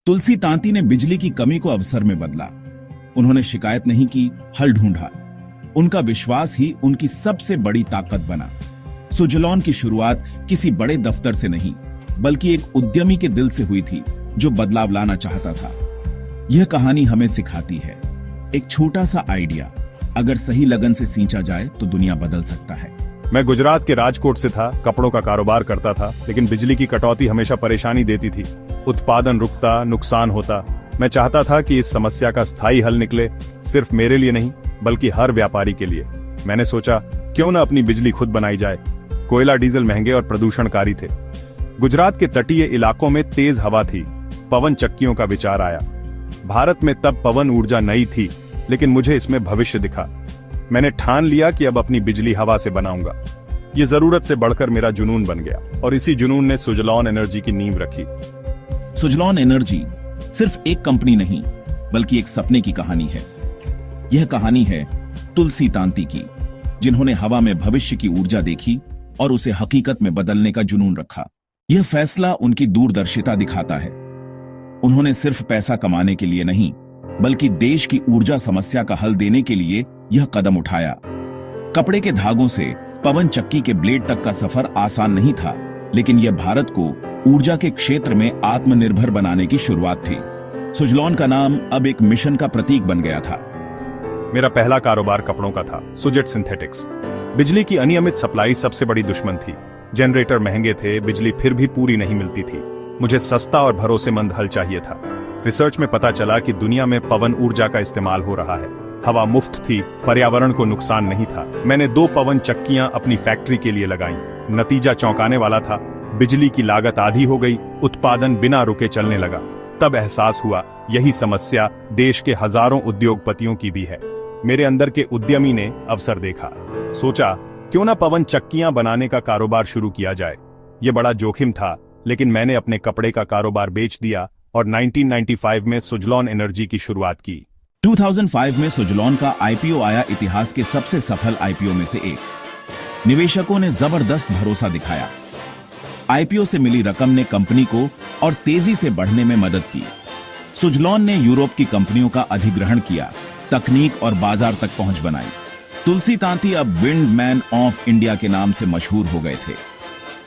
तुलसी तांती ने बिजली की कमी को अवसर में बदला। उन्होंने शिकायत नहीं की, हल ढूंढा। उनका विश्वास ही उनकी सबसे बड़ी ताकत बना। सुजलॉन की शुरुआत किसी बड़े दफ्तर से नहीं, बल्कि एक उद्यमी के दिल से हुई थी जो बदलाव लाना चाहता था। यह कहानी हमें सिखाती है, एक छोटा सा आइडिया अगर सही लगन से सींचा जाए तो दुनिया बदल सकता है। मैं गुजरात के राजकोट से था, कपड़ों का कारोबार करता था, लेकिन बिजली की कटौती हमेशा परेशानी देती थी। उत्पादन रुकता, नुकसान होता। मैं चाहता था कि इस समस्या का स्थायी हल निकले, सिर्फ मेरे लिए नहीं बल्कि हर व्यापारी के लिए। मैंने सोचा क्यों न अपनी बिजली खुद बनाई जाए। कोयला डीजल महंगे और प्रदूषणकारी थे। गुजरात के तटीय इलाकों में तेज हवा थी, पवन चक्कियों का विचार आया। भारत में तब पवन ऊर्जा नई थी, लेकिन मुझे इसमें भविष्य दिखा। मैंने ठान लिया कि अब अपनी बिजली हवा से बनाऊंगा। ये जरूरत से बढ़कर मेरा जुनून बन गया और इसी जुनून ने सुजलॉन एनर्जी की नींव रखी। सुजलॉन एनर्जी सिर्फ एक कंपनी नहीं, बल्कि एक सपने की कहानी है। यह कहानी है तुलसी तांती की, जिन्होंने हवा में भविष्य की ऊर्जा देखी और उसे हकीकत में बदलने का जुनून रखा। यह फैसला उनकी दूरदर्शिता दिखाता है। उन्होंने सिर्फ पैसा कमाने के लिए नहीं, बल्कि देश की ऊर्जा समस्या का हल देने के लिए यह कदम उठाया। कपड़े के धागों से पवन चक्की के ब्लेड तक का सफर आसान नहीं था, लेकिन यह भारत को ऊर्जा के क्षेत्र में आत्मनिर्भर बनाने की शुरुआत थी। सुजलॉन का नाम अब एक मिशन का प्रतीक बन गया था। मेरा पहला कारोबार कपड़ों का था, सुजेट सिंथेटिक्स। बिजली की अनियमित सप्लाई सबसे बड़ी दुश्मन थी। जनरेटर महंगे थे, बिजली फिर भी पूरी नहीं मिलती थी। मुझे सस्ता और भरोसेमंद हल चाहिए था। रिसर्च में पता चला कि दुनिया में पवन ऊर्जा का इस्तेमाल हो रहा है। हवा मुफ्त थी, पर्यावरण को नुकसान नहीं था। मैंने 2 पवन चक्कियां अपनी फैक्ट्री के लिए लगाईं। नतीजा चौंकाने वाला था। बिजली की लागत आधी हो गई, उत्पादन बिना रुके चलने लगा। तब एहसास हुआ यही समस्या देश के हजारों उद्योगपतियों की भी है। मेरे अंदर के उद्यमी ने अवसर देखा। सोचा क्यों ना पवन चक्कियां बनाने का कारोबार शुरू किया जाए। यह बड़ा जोखिम था, लेकिन मैंने अपने कपड़े का कारोबार बेच दिया और 1995 में सुजलॉन एनर्जी की शुरुआत की। 2005 में सुजलॉन का आईपीओ आया, इतिहास के सबसे सफल आईपीओ में से एक। निवेशकों ने जबरदस्त भरोसा दिखाया। आईपीओ से मिली रकम ने कंपनी को और तेजी से बढ़ने में मदद की। सुजलॉन ने यूरोप की कंपनियों का अधिग्रहण किया, तकनीक और बाजार तक पहुंच बनाई। तुलसी तांती अब विंड मैन ऑफ इंडिया के नाम से मशहूर हो गए थे।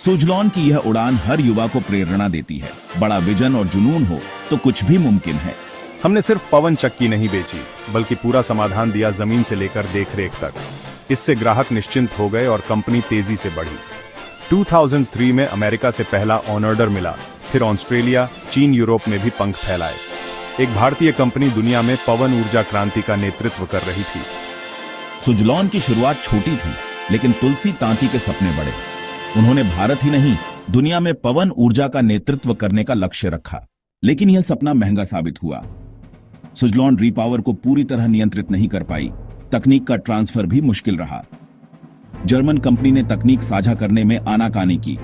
सुजलॉन की यह उड़ान हर युवा को प्रेरणा देती है। बड़ा विजन और जुनून हो तो कुछ भी मुमकिन है। हमने सिर्फ पवन चक्की नहीं बेची, बल्कि पूरा समाधान दिया, जमीन से लेकर देखरेख तक। इससे ग्राहक निश्चिंत हो गए और कंपनी तेजी से बढ़ी। 2003 में अमेरिका से पहला ऑर्डर मिला, फिर ऑस्ट्रेलिया, चीन, यूरोप में भी पंख फैलाए। एक भारतीय कंपनी दुनिया में पवन ऊर्जा क्रांति का नेतृत्व कर रही थी। सुजलॉन की शुरुआत छोटी थी, लेकिन तुलसी तांती के सपने बड़े। उन्होंने भारत ही नहीं, दुनिया में पवन ऊर्जा का नेतृत्व करने का लक्ष्य रखा, लेकिन यह सपना महंगा साबित हुआ। सुजलॉन रीपावर को पूरी तरह नियंत्रित नहीं कर पाई। तकनीक का ट्रांसफर भी मुश्किल रहा। जर्मन कंपनी ने तकनीक साझा करने में आनाकानी की।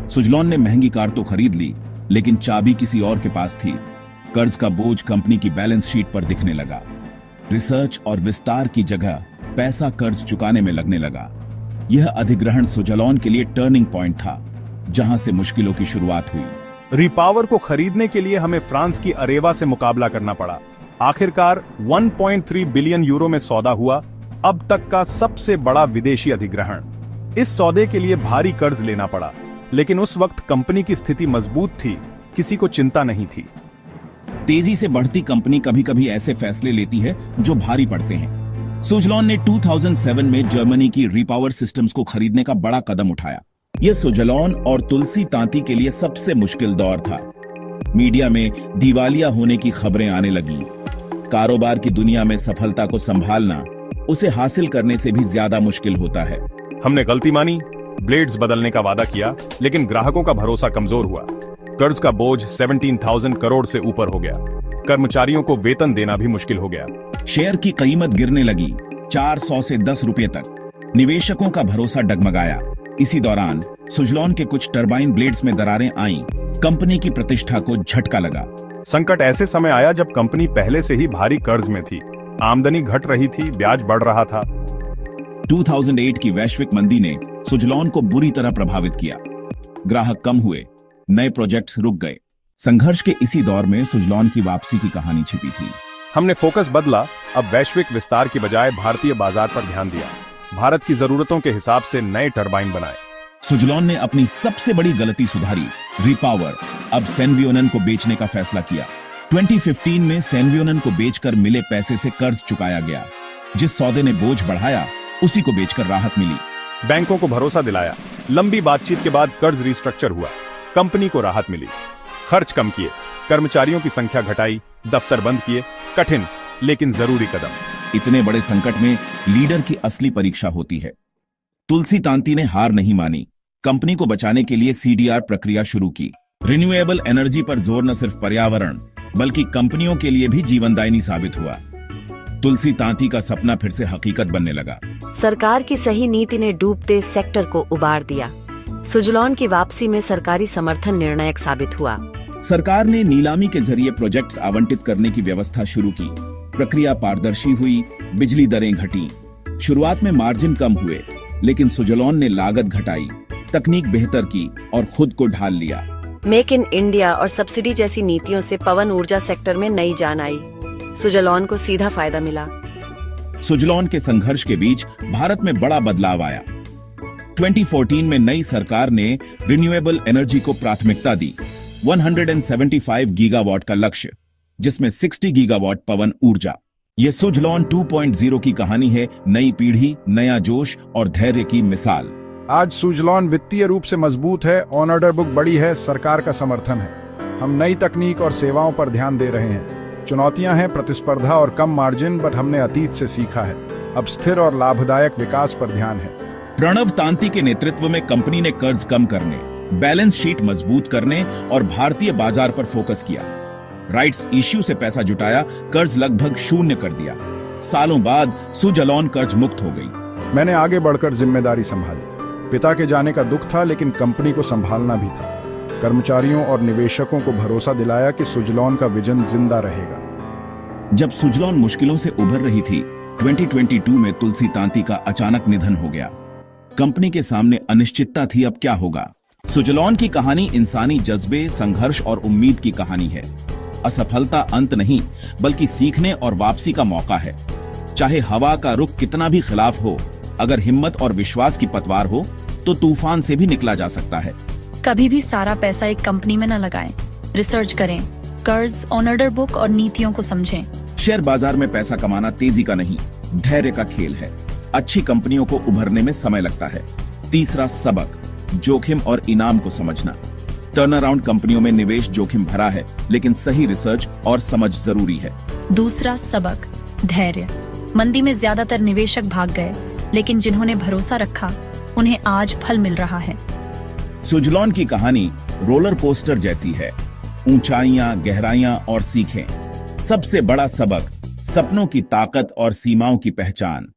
सुजलॉन ने महंगी कार तो खरीद ली, लेकिन चाबी किसी और के पास थी। कर्ज का बोझ कंपनी की बैलेंस शीट पर दिखने लगा। रिसर्च और विस्तार की जगह पैसा कर्ज चुकाने में लगने लगा। यह अधिग्रहण सुजलॉन के लिए टर्निंग पॉइंट था, जहां से मुश्किलों की शुरुआत हुई। रीपावर को खरीदने के लिए हमें फ्रांस की अरेवा से मुकाबला करना पड़ा। आखिरकार 1.3 बिलियन यूरो में सौदा हुआ, अब तक का सबसे बड़ा विदेशी अधिग्रहण। इस सौदे के लिए भारी कर्ज लेना पड़ा, लेकिन उस वक्त कंपनी की स्थिति मजबूत थी, किसी को चिंता नहीं थी। तेजी से बढ़ती कंपनी कभी कभी ऐसे फैसले लेती है जो भारी पड़ते हैं। सुजलॉन ने 2007 में जर्मनी की रीपावर सिस्टम्स को खरीदने का बड़ा कदम उठाया। यह सुजलॉन और तुलसी तांती के लिए सबसे मुश्किल दौर था। मीडिया में दिवालिया होने की खबरें आने लगीं। कारोबार की दुनिया में सफलता को संभालना उसे हासिल करने से भी ज्यादा मुश्किल होता है। हमने गलती मानी, ब्लेड्स बदलने का वादा किया, लेकिन ग्राहकों का भरोसा कमजोर हुआ। कर्ज का बोझ 17,000 करोड़ से ऊपर हो गया। कर्मचारियों को वेतन देना भी मुश्किल हो गया। शेयर की कीमत गिरने लगी, 400 से 10 रुपए तक। निवेशकों का भरोसा डगमगाया। इसी दौरान सुजलॉन के कुछ टरबाइन ब्लेड्स में दरारें आईं। कंपनी की प्रतिष्ठा को झटका लगा। संकट ऐसे समय आया जब कंपनी पहले से ही भारी कर्ज में थी। आमदनी घट रही थी, ब्याज बढ़ रहा था। 2008 की वैश्विक मंदी ने सुजलॉन को बुरी तरह प्रभावित किया। ग्राहक कम हुए, नए प्रोजेक्ट्स रुक गए, संघर्ष के इसी दौर में सुजलॉन की वापसी की कहानी छिपी थी। हमने फोकस बदला, अब वैश्विक विस्तार की बजाय भारतीय बाजार पर ध्यान दिया। भारत की जरूरतों के हिसाब से नए टरबाइन बनाए। सुजलॉन ने अपनी सबसे बड़ी गलती सुधारी, रिपावर। अब सेनवियोनन को बेचने का फैसला किया। 2015 में सेनवियोनन को बेचकर मिले पैसे से कर्ज चुकाया गया। जिस सौदे ने बोझ बढ़ाया, उसी को बेचकर राहत मिली। बैंकों को भरोसा दिलाया। लंबी बातचीत के बाद कर्ज रिस्ट्रक्चर हुआ, कंपनी को राहत मिली। खर्च कम किए, कर्मचारियों की संख्या घटाई, दफ्तर बंद किए। कठिन लेकिन जरूरी कदम। इतने बड़े संकट में लीडर की असली परीक्षा होती है। तुलसी तांती ने हार नहीं मानी। कंपनी को बचाने के लिए सीडीआर प्रक्रिया शुरू की। रिन्यूएबल एनर्जी पर जोर न सिर्फ पर्यावरण बल्कि कंपनियों के लिए भी जीवनदायिनी साबित हुआ। तुलसी तांती का सपना फिर से हकीकत बनने लगा। सरकार की सही नीति ने डूबते सेक्टर को उबार दिया। सुजलॉन की वापसी में सरकारी समर्थन निर्णायक साबित हुआ। सरकार ने नीलामी के जरिए प्रोजेक्ट्स आवंटित करने की व्यवस्था शुरू की। प्रक्रिया पारदर्शी हुई, बिजली दरें घटी। शुरुआत में मार्जिन कम हुए, लेकिन सुजलॉन ने लागत घटाई, तकनीक बेहतर की और खुद को ढाल लिया। मेक इन इंडिया और सब्सिडी जैसी नीतियों से पवन ऊर्जा सेक्टर में नई जान आई। सुजलॉन को सीधा फायदा मिला। सुजलॉन के संघर्ष के बीच भारत में बड़ा बदलाव आया। 2014 में नई सरकार ने रिन्यूएबल एनर्जी को प्राथमिकता दी। 175 गीगावाट का लक्ष्य, जिसमें 60 गीगावाट पवन ऊर्जा। यह सुजलॉन 2.0 की कहानी है। नई पीढ़ी, नया जोश और धैर्य की मिसाल। आज सुजलॉन वित्तीय रूप से मजबूत है, ऑर्डर बुक बड़ी है, सरकार का समर्थन है। हम नई तकनीक और सेवाओं पर ध्यान दे रहे हैं। चुनौतियां हैं प्रतिस्पर्धा और कम मार्जिन, बट हमने अतीत से सीखा है। अब स्थिर और लाभदायक विकास पर ध्यान है। प्रणव तांती के नेतृत्व में कंपनी ने कर्ज कम करने, बैलेंस शीट मजबूत करने और भारतीय बाजार पर फोकस किया। राइट्स इश्यू से पैसा जुटाया, कर्ज लगभग शून्य कर दिया। सालों बाद सुजलॉन कर्ज मुक्त हो गई। मैंने आगे बढ़कर जिम्मेदारी संभाली। पिता के जाने का दुख था, लेकिन कंपनी को संभालना भी था। कर्मचारियों और निवेशकों को भरोसा दिलाया कि सुजलॉन का विजन जिंदा रहेगा। जब सुजलॉन मुश्किलों से उभर रही थी, 2022 में तुलसी तांती का अचानक निधन हो गया। कंपनी के सामने अनिश्चितता थी, अब क्या होगा। सुजलॉन की कहानी इंसानी जज्बे, संघर्ष और उम्मीद की कहानी है। असफलता अंत नहीं, बल्कि सीखने और वापसी का मौका है। चाहे हवा का रुख कितना भी खिलाफ हो, अगर हिम्मत और विश्वास की पतवार हो तो तूफान से भी निकला जा सकता है। कभी भी सारा पैसा एक कंपनी में न लगाएं। रिसर्च करें, कर्ज, ऑर्डर बुक और नीतियों को समझें। शेयर बाजार में पैसा कमाना तेजी का नहीं, धैर्य का खेल है। अच्छी कंपनियों को उभरने में समय लगता है। तीसरा सबक, जोखिम और इनाम को समझना। टर्न अराउंड कंपनियों में निवेश जोखिम भरा है, लेकिन सही रिसर्च और समझ जरूरी है। दूसरा सबक, धैर्य। मंदी में ज्यादातर निवेशक भाग गए, लेकिन जिन्होंने भरोसा रखा उन्हें आज फल मिल रहा है। सुजलॉन की कहानी रोलर कोस्टर जैसी है। ऊंचाइयां, गहराइयां और सीखें। सबसे बड़ा सबक, सपनों की ताकत और सीमाओं की पहचान।